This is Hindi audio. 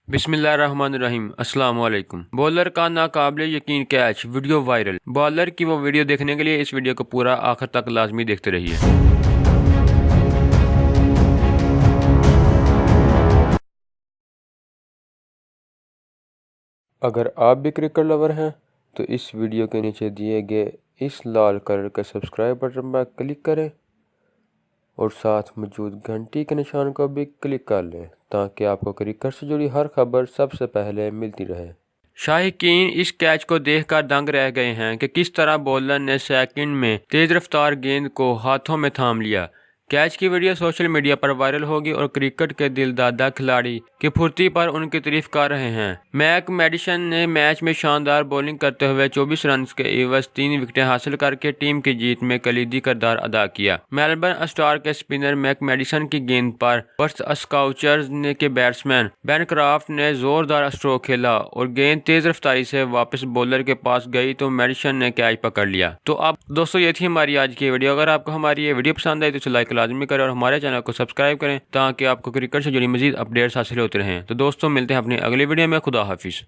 बिस्मिल्लाहिर्रहमानिर्रहीम अस्सलाम वालेकुम। बॉलर का नाकाबिले यकीन कैच, वीडियो वायरल। बॉलर की वो वीडियो देखने के लिए इस वीडियो को पूरा आखिर तक लाजमी देखते रहिए। अगर आप भी क्रिकेट लवर हैं तो इस वीडियो के नीचे दिए गए इस लाल कलर के सब्सक्राइब बटन पर क्लिक करें और साथ मौजूद घंटी के निशान को भी क्लिक कर लें ताकि आपको क्रिकेट से जुड़ी हर खबर सबसे पहले मिलती रहे। शाहीकीन इस कैच को देखकर दंग रह गए हैं कि किस तरह बॉलर ने सेकंड में तेज रफ्तार गेंद को हाथों में थाम लिया। कैच की वीडियो सोशल मीडिया पर वायरल होगी और क्रिकेट के दिलदादा खिलाड़ी की फुर्ती पर उनकी तारीफ कर रहे हैं। मैक मैडिसन ने मैच में शानदार बॉलिंग करते हुए 24 रन के एवज 3 विकेटें हासिल करके टीम की जीत में कलीदी किरदार अदा किया। मेलबर्न स्टार के स्पिनर मैक मैडिसन की गेंद पर पर्थ स्काउचर्स के बैट्समैन बेन क्राफ्ट ने जोरदार स्ट्रोक खेला और गेंद तेज रफ्तारी से वापस बॉलर के पास गई तो मैडिसन ने कैच पकड़ लिया। तो अब दोस्तों ये थी हमारी आज की वीडियो। अगर आपको हमारी ये वीडियो पसंद आई तो लाइक लाजमी करें और हमारे चैनल को सब्सक्राइब करें ताकि आपको क्रिकेट से जुड़ी मजीद अपडेट्स हासिल होते रहें। तो दोस्तों मिलते हैं अपनी अगली वीडियो में। खुदा हाफिज़।